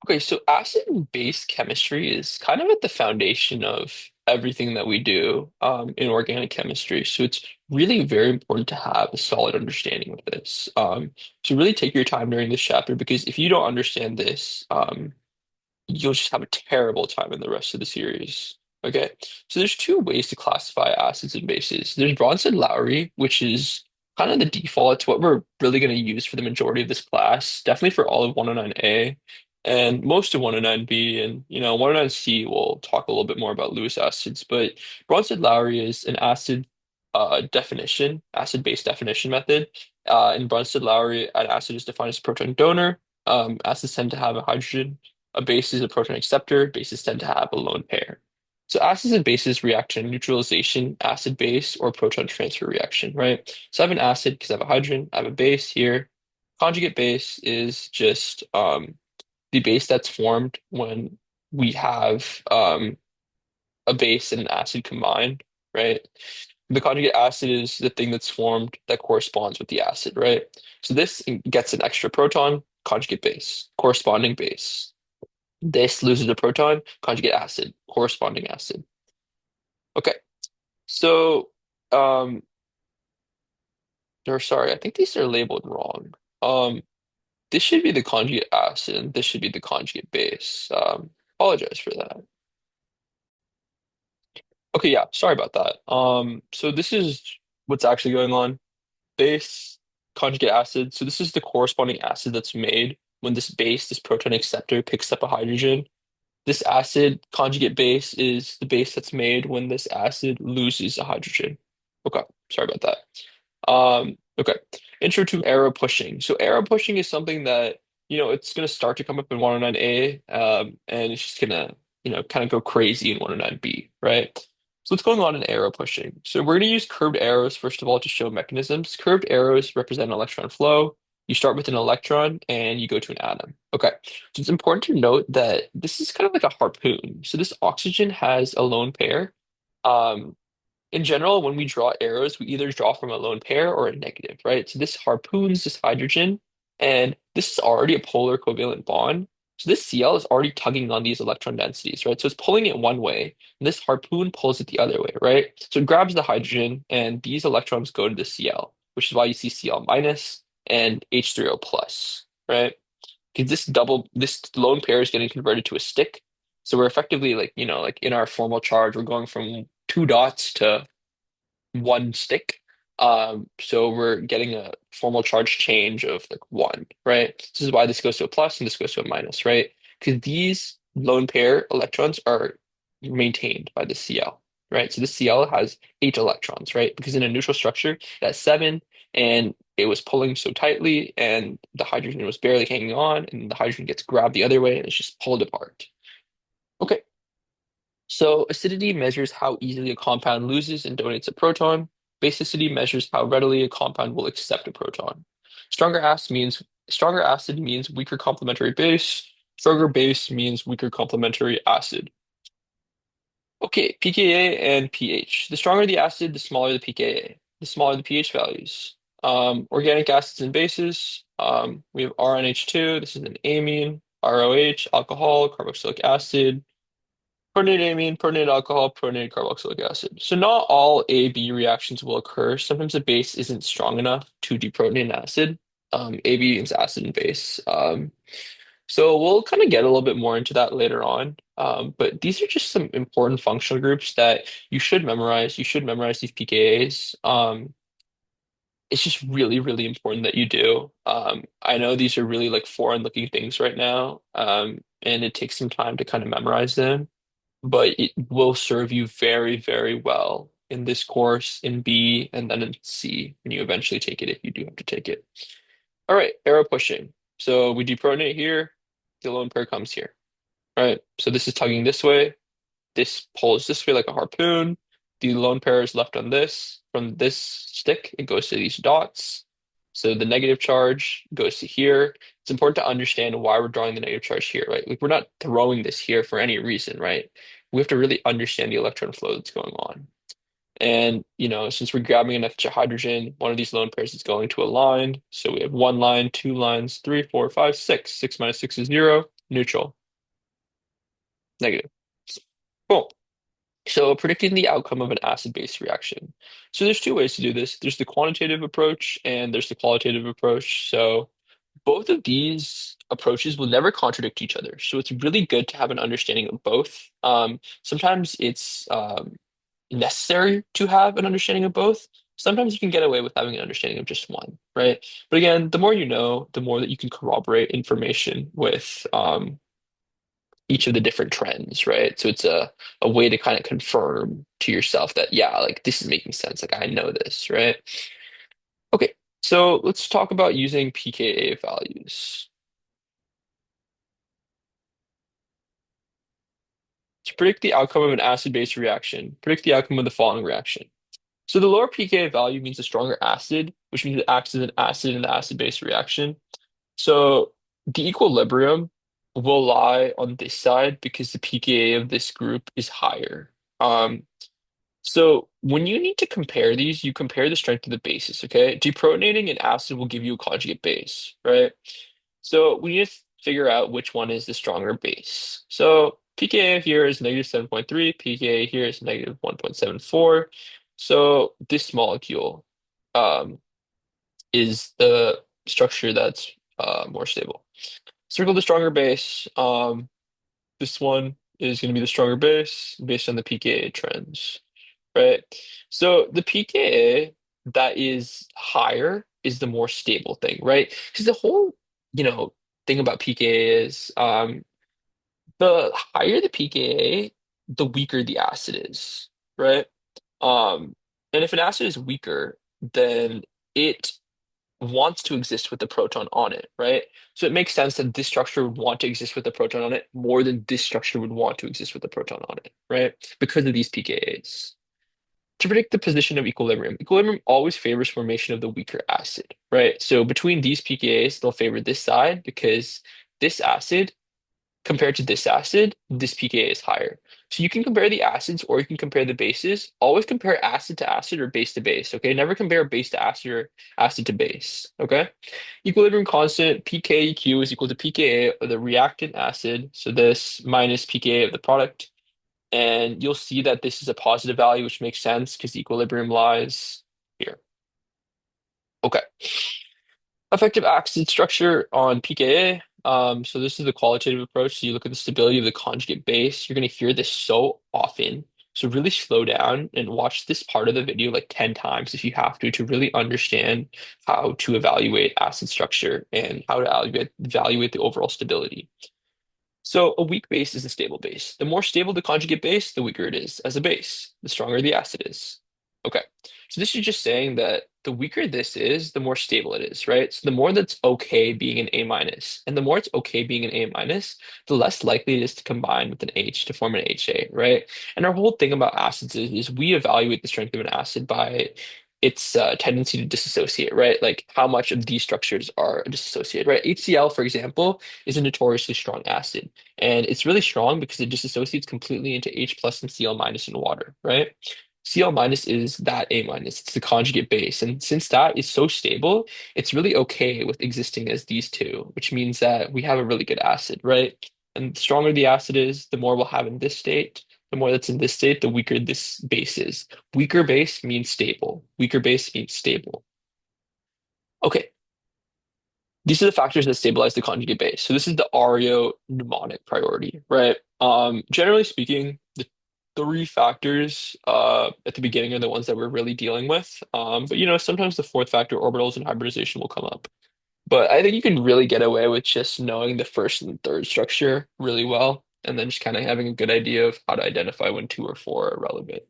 Okay, so acid and base chemistry is kind of at the foundation of everything that we do in organic chemistry. So it's really very important to have a solid understanding of this. So really take your time during this chapter because if you don't understand this, you'll just have a terrible time in the rest of the series. Okay, so there's two ways to classify acids and bases. There's Bronsted-Lowry, which is kind of the default. It's what we're really going to use for the majority of this class, definitely for all of 109A and most of 109B. And, 109C, we'll talk a little bit more about Lewis acids. But Bronsted-Lowry is an acid acid-base definition method. In Bronsted-Lowry, an acid is defined as a proton donor. Acids tend to have a hydrogen, a base is a proton acceptor. Bases tend to have a lone pair. So acids and bases react to neutralization, acid base, or proton transfer reaction, right? So I have an acid because I have a hydrogen. I have a base here. Conjugate base is just the base that's formed when we have a base and an acid combined, right? The conjugate acid is the thing that's formed that corresponds with the acid, right? So this gets an extra proton, conjugate base, corresponding base. This loses a proton, conjugate acid, corresponding acid. Okay, so um, or sorry, I think these are labeled wrong. This should be the conjugate acid, and this should be the conjugate base. Apologize for that. Okay, yeah, sorry about that. So this is what's actually going on. Base, conjugate acid. So this is the corresponding acid that's made when this base, this proton acceptor, picks up a hydrogen. This acid conjugate base is the base that's made when this acid loses a hydrogen. Okay, sorry about that. Okay. Intro to arrow pushing. So arrow pushing is something that, it's going to start to come up in 109A, and it's just going to, kind of go crazy in 109B, right? So what's going on in arrow pushing? So we're going to use curved arrows, first of all, to show mechanisms. Curved arrows represent electron flow. You start with an electron and you go to an atom. Okay. So it's important to note that this is kind of like a harpoon. So this oxygen has a lone pair. Um, in general, when we draw arrows, we either draw from a lone pair or a negative, right? So this harpoons this hydrogen, and this is already a polar covalent bond. So this Cl is already tugging on these electron densities, right? So it's pulling it one way, and this harpoon pulls it the other way, right? So it grabs the hydrogen, and these electrons go to the Cl, which is why you see Cl minus and H3O plus, right? Because this lone pair is getting converted to a stick. So we're effectively like, like in our formal charge, we're going from two dots to one stick. So we're getting a formal charge change of like one, right? This is why this goes to a plus and this goes to a minus, right? Because these lone pair electrons are maintained by the Cl, right? So the Cl has 8 electrons, right? Because in a neutral structure, it has 7, and it was pulling so tightly, and the hydrogen was barely hanging on, and the hydrogen gets grabbed the other way, and it's just pulled apart. Okay, so acidity measures how easily a compound loses and donates a proton. Basicity measures how readily a compound will accept a proton. Stronger acid means weaker complementary base. Stronger base means weaker complementary acid. Okay, pKa and pH. The stronger the acid, the smaller the pKa. The smaller the pH values. Organic acids and bases. We have RNH2. This is an amine. ROH, alcohol, carboxylic acid. Protonated amine, protonated alcohol, protonated carboxylic acid. So not all A-B reactions will occur. Sometimes a base isn't strong enough to deprotonate an acid. AB means acid and base. So we'll kind of get a little bit more into that later on. But these are just some important functional groups that you should memorize. You should memorize these pKa's. It's just really, really important that you do. I know these are really like foreign looking things right now, and it takes some time to kind of memorize them, but it will serve you very, very well in this course, in B, and then in C when you eventually take it, if you do have to take it. All right, arrow pushing. So we deprotonate here, the lone pair comes here. All right, so this is tugging this way. This pulls this way like a harpoon. The lone pair is left on this. From this stick, it goes to these dots. So the negative charge goes to here. It's important to understand why we're drawing the negative charge here, right? Like we're not throwing this here for any reason, right? We have to really understand the electron flow that's going on. And, since we're grabbing an extra hydrogen, one of these lone pairs is going to a line. So we have one line, two lines, three, four, five, six. 6 minus 6 is 0. Neutral. Negative. Cool. So predicting the outcome of an acid-base reaction. So there's two ways to do this. There's the quantitative approach and there's the qualitative approach. So both of these approaches will never contradict each other. So it's really good to have an understanding of both. Sometimes it's necessary to have an understanding of both. Sometimes you can get away with having an understanding of just one, right? But again, the more you know, the more that you can corroborate information with each of the different trends, right? So it's a way to kind of confirm to yourself that, yeah, like this is making sense. Like I know this, right? Okay, so let's talk about using pKa values to predict the outcome of an acid-base reaction. Predict the outcome of the following reaction. So the lower pKa value means a stronger acid, which means it acts as an acid in the acid-base reaction. So the equilibrium will lie on this side because the pKa of this group is higher. So when you need to compare these, you compare the strength of the bases, okay? Deprotonating an acid will give you a conjugate base, right? So we need to figure out which one is the stronger base. So pKa here is negative 7.3, pKa here is negative 1.74. So this molecule um, is the structure that's more stable. Circle the stronger base. This one is going to be the stronger base based on the pKa trends, right? So the pKa that is higher is the more stable thing, right? Because the whole, you know, thing about pKa is the higher the pKa, the weaker the acid is, right? Um, and if an acid is weaker, then it wants to exist with the proton on it, right? So it makes sense that this structure would want to exist with the proton on it more than this structure would want to exist with the proton on it, right? Because of these pKa's. To predict the position of equilibrium, equilibrium always favors formation of the weaker acid, right? So between these pKa's, they'll favor this side because this acid compared to this acid, this pKa is higher. So you can compare the acids or you can compare the bases. Always compare acid to acid or base to base, okay? Never compare base to acid or acid to base, okay? Equilibrium constant, pKeq is equal to pKa of the reactant acid. So this minus pKa of the product. And you'll see that this is a positive value, which makes sense because the equilibrium lies here. Okay. Effective acid structure on pKa. So this is the qualitative approach. So you look at the stability of the conjugate base. You're going to hear this so often. So really slow down and watch this part of the video like 10 times if you have to really understand how to evaluate acid structure and how to evaluate the overall stability. So a weak base is a stable base. The more stable the conjugate base, the weaker it is as a base, the stronger the acid is. Okay. So this is just saying that the weaker this is, the more stable it is, right? So the more that's okay being an A minus, and the more it's okay being an A minus, the less likely it is to combine with an H to form an HA, right? And our whole thing about acids is we evaluate the strength of an acid by its tendency to dissociate, right? Like how much of these structures are dissociated, right? HCl, for example, is a notoriously strong acid. And it's really strong because it dissociates completely into H plus and Cl minus in water, right? Cl minus is that A minus. It's the conjugate base. And since that is so stable, it's really okay with existing as these two, which means that we have a really good acid, right? And the stronger the acid is, the more we'll have in this state. The more that's in this state, the weaker this base is. Weaker base means stable. Weaker base means stable. Okay, these are the factors that stabilize the conjugate base. So this is the Areo mnemonic priority, right? Generally speaking, the three factors at the beginning are the ones that we're really dealing with. But sometimes the fourth factor, orbitals and hybridization, will come up. But I think you can really get away with just knowing the first and third structure really well, and then just kind of having a good idea of how to identify when two or four are relevant.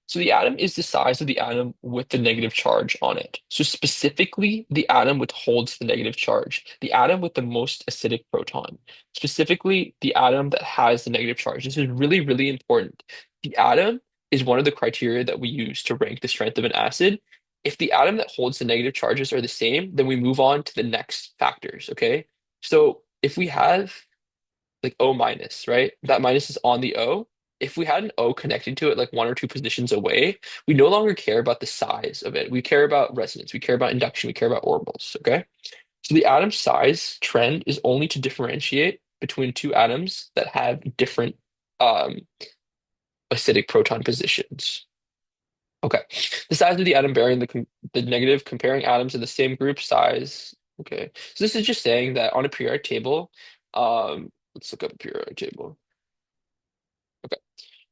So the atom is the size of the atom with the negative charge on it. So specifically, the atom withholds the negative charge, the atom with the most acidic proton. Specifically, the atom that has the negative charge. This is really, really important. The atom is one of the criteria that we use to rank the strength of an acid. If the atom that holds the negative charges are the same, then we move on to the next factors, okay? So if we have like O minus, right? That minus is on the O. If we had an O connected to it like one or two positions away, we no longer care about the size of it. We care about resonance, we care about induction, we care about orbitals, okay? So the atom size trend is only to differentiate between two atoms that have different um, acidic proton positions. Okay. The size of the atom bearing the negative comparing atoms in the same group size. Okay. So this is just saying that on a periodic table, let's look up a periodic table. Okay.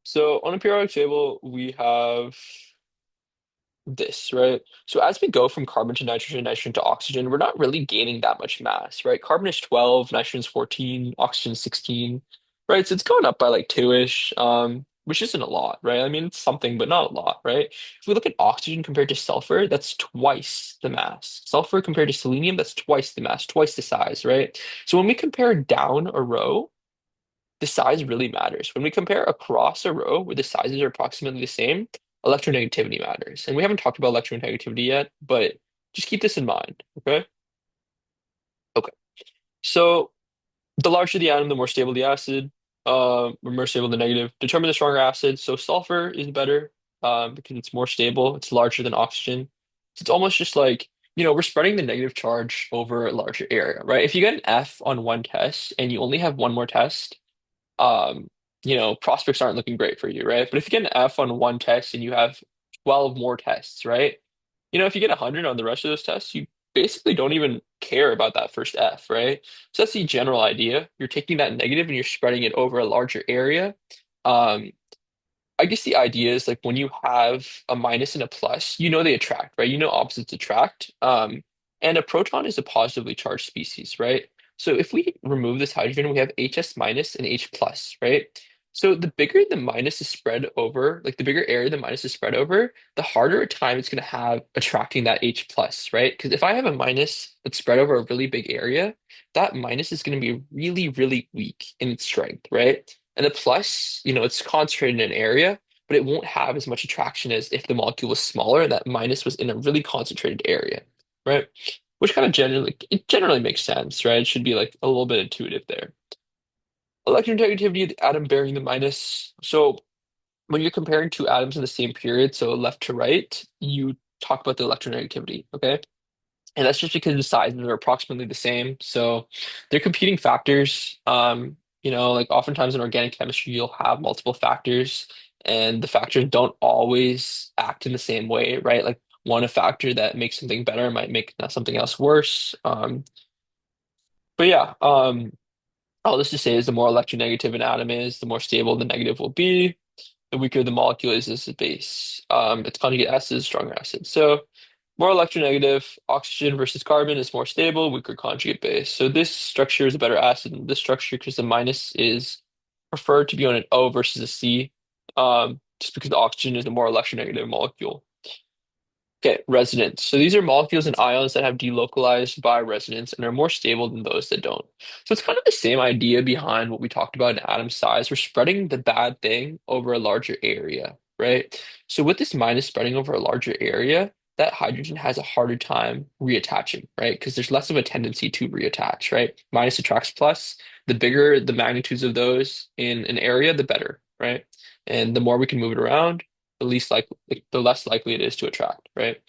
So on a periodic table, we have this, right? So as we go from carbon to nitrogen, nitrogen to oxygen, we're not really gaining that much mass, right? Carbon is 12, nitrogen is 14, oxygen is 16, right? So it's going up by like two-ish, which isn't a lot, right? I mean, it's something, but not a lot, right? If we look at oxygen compared to sulfur, that's twice the mass. Sulfur compared to selenium, that's twice the mass, twice the size, right? So when we compare down a row, the size really matters. When we compare across a row where the sizes are approximately the same, electronegativity matters. And we haven't talked about electronegativity yet, but just keep this in mind, okay? Okay. So the larger the atom, the more stable the acid, or more stable the negative. Determine the stronger acid. So sulfur is better, because it's more stable. It's larger than oxygen. So it's almost just like, we're spreading the negative charge over a larger area, right? If you get an F on one test and you only have one more test, um, prospects aren't looking great for you, right? But if you get an F on one test and you have 12 more tests, right? If you get 100 on the rest of those tests, you basically don't even care about that first F, right? So that's the general idea. You're taking that negative and you're spreading it over a larger area. Um, I guess the idea is like when you have a minus and a plus, they attract, right? Opposites attract. And a proton is a positively charged species, right? So if we remove this hydrogen, we have HS minus and H plus, right? So the bigger the minus is spread over, like the bigger area the minus is spread over, the harder a time it's going to have attracting that H plus, right? Because if I have a minus that's spread over a really big area, that minus is going to be really, really weak in its strength, right? And the plus, it's concentrated in an area, but it won't have as much attraction as if the molecule was smaller and that minus was in a really concentrated area, right? Which kind of generally makes sense, right? It should be like a little bit intuitive there. Electronegativity of the atom bearing the minus. So when you're comparing two atoms in the same period, so left to right, you talk about the electronegativity, okay? And that's just because the sizes are approximately the same. So they're competing factors. Like oftentimes in organic chemistry, you'll have multiple factors, and the factors don't always act in the same way, right? Like a factor that makes something better might make something else worse. But yeah, all this to say is the more electronegative an atom is, the more stable the negative will be. The weaker the molecule is as a base. Its conjugate acid is stronger acid. So more electronegative, oxygen versus carbon is more stable, weaker conjugate base. So this structure is a better acid than this structure because the minus is preferred to be on an O versus a C, just because the oxygen is a more electronegative molecule. Okay, resonance. So these are molecules and ions that have delocalized by resonance and are more stable than those that don't. So it's kind of the same idea behind what we talked about in atom size. We're spreading the bad thing over a larger area, right? So with this minus spreading over a larger area, that hydrogen has a harder time reattaching, right? Because there's less of a tendency to reattach, right? Minus attracts plus. The bigger the magnitudes of those in an area, the better, right? And the more we can move it around, the less likely it is to attract, right?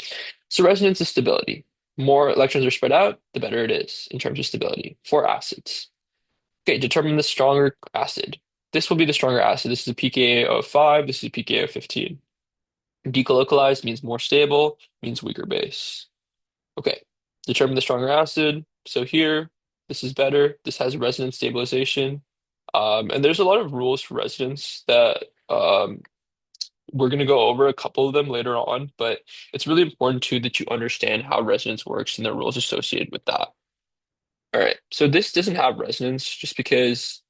So resonance is stability. More electrons are spread out, the better it is in terms of stability for acids. Okay, determine the stronger acid. This will be the stronger acid. This is a pKa of 5, this is a pKa of 15. Decolocalized means more stable, means weaker base. Okay, determine the stronger acid. So here, this is better. This has resonance stabilization. And there's a lot of rules for resonance that we're going to go over a couple of them later on, but it's really important too that you understand how resonance works and the rules associated with that. All right, so this doesn't have resonance just because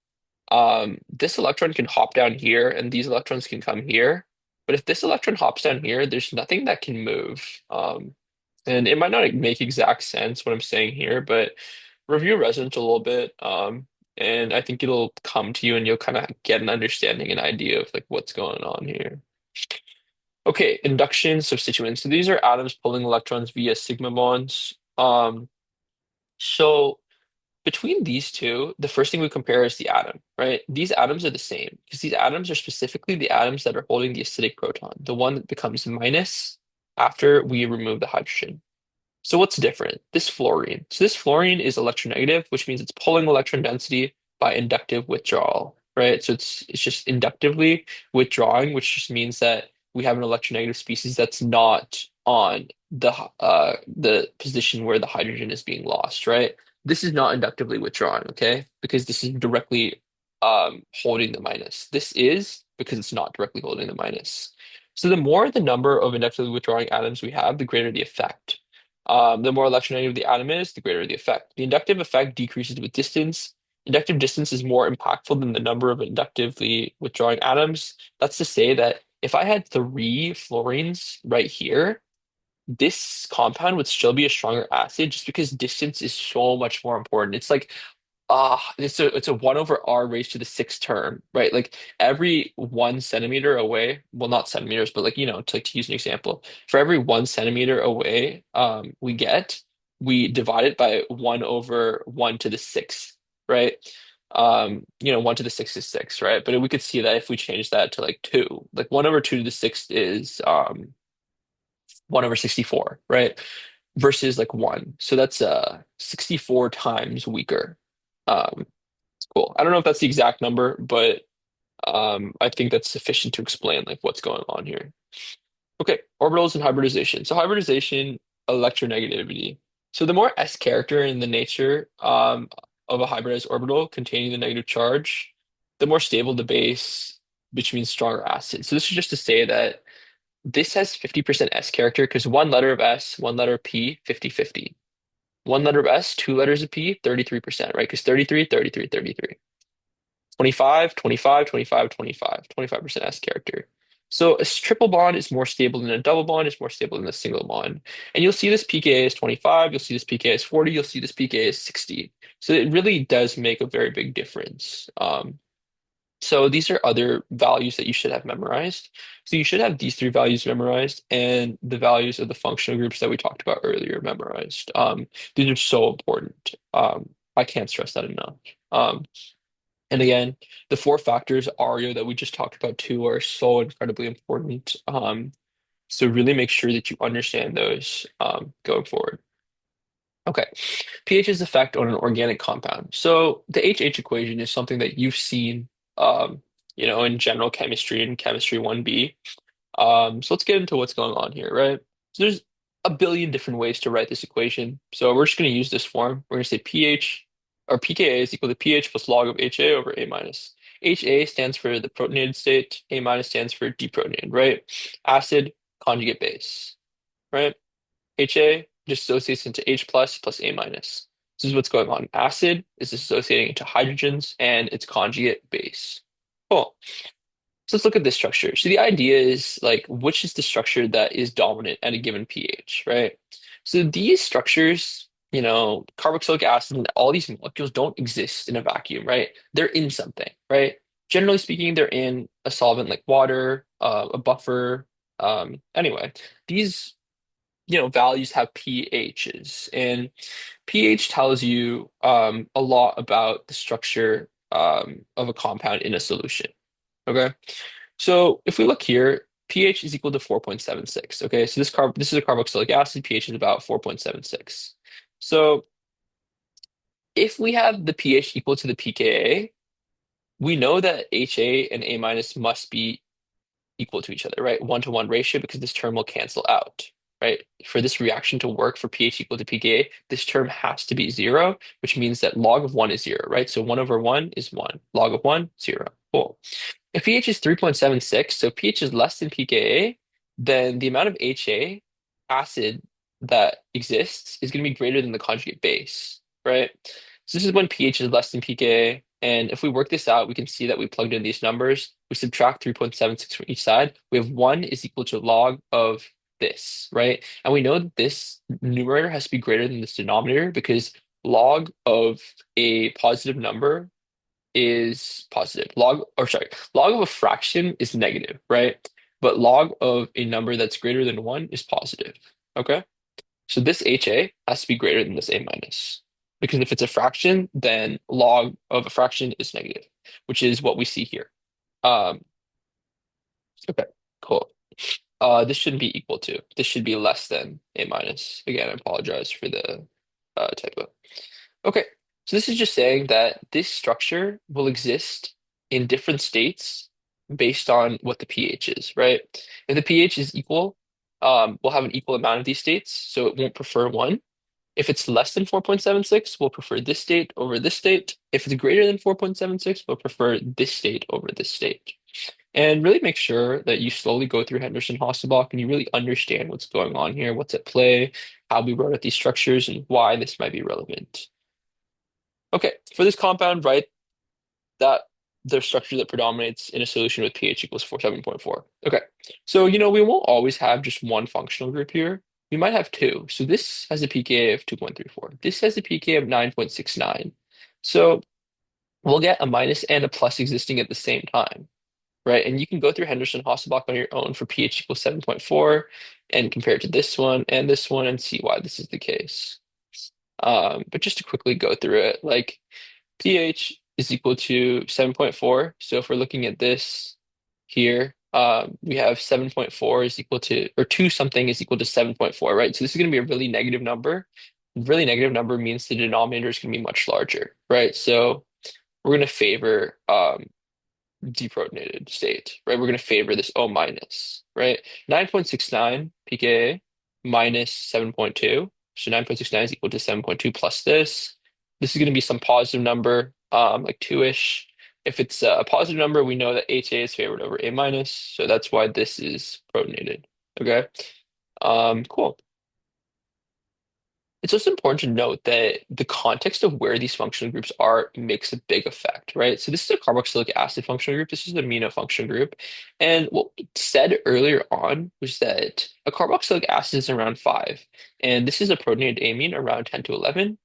this electron can hop down here and these electrons can come here. But if this electron hops down here, there's nothing that can move. And it might not make exact sense what I'm saying here, but review resonance a little bit. And I think it'll come to you and you'll kind of get an understanding, an idea of like what's going on here. Okay, induction substituents. So these are atoms pulling electrons via sigma bonds. So between these two, the first thing we compare is the atom, right? These atoms are the same because these atoms are specifically the atoms that are holding the acidic proton, the one that becomes minus after we remove the hydrogen. So what's different? This fluorine. So this fluorine is electronegative, which means it's pulling electron density by inductive withdrawal, right? So it's just inductively withdrawing, which just means that we have an electronegative species that's not on the position where the hydrogen is being lost, right? This is not inductively withdrawing, okay? Because this is directly holding the minus. This is because it's not directly holding the minus. So the more the number of inductively withdrawing atoms we have, the greater the effect. The more electronegative the atom is, the greater the effect. The inductive effect decreases with distance. Inductive distance is more impactful than the number of inductively withdrawing atoms. That's to say that if I had three fluorines right here, this compound would still be a stronger acid just because distance is so much more important. It's like it's a 1/r raised to the sixth term, right? Like every 1 centimeter away, well, not centimeters, but like, to use an example, for every 1 centimeter away we divide it by 1/1 to the 6th, right? 1 to the 6th is 6, right? But we could see that if we change that to like 2, like 1/2 to the 6th is 1/64, right? Versus like 1. So that's 64 times weaker. Um, Cool. I don't know if that's the exact number, but I think that's sufficient to explain like what's going on here. Okay, orbitals and hybridization. So hybridization, electronegativity. So the more S character in the nature of a hybridized orbital containing the negative charge, the more stable the base, which means stronger acid. So this is just to say that this has 50% S character because one letter of S, one letter of P, 50/50. One letter of S, two letters of P, 33%, right? Because 33, 33, 33. 25, 25, 25, 25, 25% S character. So a triple bond is more stable than a double bond, is more stable than a single bond. And you'll see this pKa is 25, you'll see this pKa is 40, you'll see this pKa is 60. So it really does make a very big difference. So these are other values that you should have memorized. So you should have these three values memorized and the values of the functional groups that we talked about earlier memorized. These are so important. I can't stress that enough. Um, and again, the four factors Ario that we just talked about too are so incredibly important. So really make sure that you understand those going forward. Okay, pH's effect on an organic compound. So the HH equation is something that you've seen, in general chemistry and chemistry 1B. So let's get into what's going on here, right? So there's a billion different ways to write this equation. So we're just going to use this form. We're going to say pH or pKa is equal to pH plus log of HA over A minus. HA stands for the protonated state. A minus stands for deprotonated, right? Acid, conjugate base, right? HA just associates into H plus A minus. This is what's going on. Acid is associating into hydrogens and its conjugate base. Cool. So let's look at this structure. So the idea is like, which is the structure that is dominant at a given pH, right? So these structures, carboxylic acid and all these molecules don't exist in a vacuum, right? They're in something, right? Generally speaking, they're in a solvent like water, a buffer. Anyway, these, values have pHs, and pH tells you a lot about the structure of a compound in a solution. Okay. So if we look here, pH is equal to 4.76. Okay, so this is a carboxylic acid. pH is about 4.76. So if we have the pH equal to the pKa, we know that HA and A minus must be equal to each other, right? 1-to-1 ratio because this term will cancel out, right? For this reaction to work for pH equal to pKa, this term has to be 0, which means that log of 1 is 0, right? So 1/1 is 1. Log of 1, 0. Cool. If pH is 3.76, so pH is less than pKa, then the amount of HA acid that exists is going to be greater than the conjugate base, right? So this is when pH is less than pKa. And if we work this out, we can see that we plugged in these numbers. We subtract 3.76 from each side. We have 1 is equal to log of this, right? And we know that this numerator has to be greater than this denominator because log of a positive number is positive. Log of a fraction is negative, right? But log of a number that's greater than 1 is positive. Okay? So this HA has to be greater than this A minus. Because if it's a fraction, then log of a fraction is negative, which is what we see here. Um, okay, cool. This shouldn't be equal to. This should be less than A minus. Again, I apologize for the typo. Okay, So this is just saying that this structure will exist in different states based on what the pH is, right? If the pH is equal, we'll have an equal amount of these states, so it won't prefer one. If it's less than 4.76, we'll prefer this state over this state. If it's greater than 4.76, we'll prefer this state over this state. And really make sure that you slowly go through Henderson-Hasselbalch and you really understand what's going on here, what's at play, how we wrote out these structures, and why this might be relevant. Okay, for this compound, write that the structure that predominates in a solution with pH equals 47.4. Okay, so we won't always have just one functional group here. We might have two. So this has a pKa of 2.34. This has a pKa of 9.69. So we'll get a minus and a plus existing at the same time, right? And you can go through Henderson-Hasselbalch on your own for pH equals 7.4 and compare it to this one and see why this is the case. But just to quickly go through it, like pH is equal to 7.4. So if we're looking at this here, we have 7.4 is equal to, or 2 something is equal to 7.4, right? So this is going to be a really negative number. Really negative number means the denominator is going to be much larger, right? So we're going to favor deprotonated state, right? We're going to favor this O minus, right? 9.69 pKa minus 7.2. So 9.69 is equal to 7.2 plus this. This is going to be some positive number, like 2-ish. If it's a positive number, we know that HA is favored over A minus. So that's why this is protonated. Okay. Cool. It's also important to note that the context of where these functional groups are makes a big effect, right? So this is a carboxylic acid functional group. This is an amino functional group. And what we said earlier on was that a carboxylic acid is around 5, and this is a protonated amine around 10 to 11.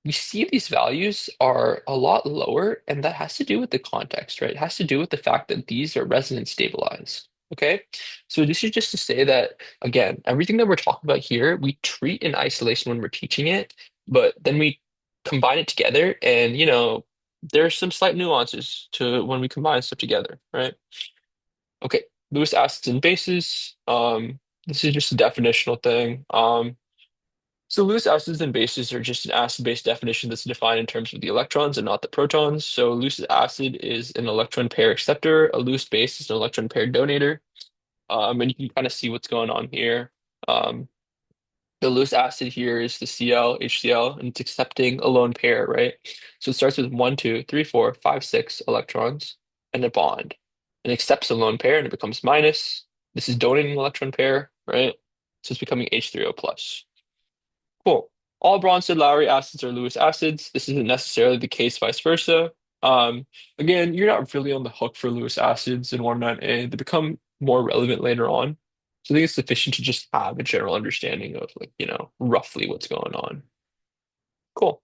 We see these values are a lot lower, and that has to do with the context, right? It has to do with the fact that these are resonance stabilized. Okay, so this is just to say that again, everything that we're talking about here, we treat in isolation when we're teaching it, but then we combine it together, and there's some slight nuances to when we combine stuff together, right? Okay, Lewis acids and bases. This is just a definitional thing. So Lewis acids and bases are just an acid-base definition that's defined in terms of the electrons and not the protons. So Lewis acid is an electron pair acceptor. A Lewis base is an electron pair donator. And you can kind of see what's going on here. Um, the Lewis acid here is the Cl, HCl, and it's accepting a lone pair, right? So it starts with 1, 2, 3, 4, 5, 6 electrons and a bond. It accepts a lone pair and it becomes minus. This is donating an electron pair, right? So it's becoming H3O plus. Cool. All Bronsted-Lowry acids are Lewis acids. This isn't necessarily the case vice versa. Um, Again, you're not really on the hook for Lewis acids in 109A. They become more relevant later on. So I think it's sufficient to just have a general understanding of roughly what's going on. Cool.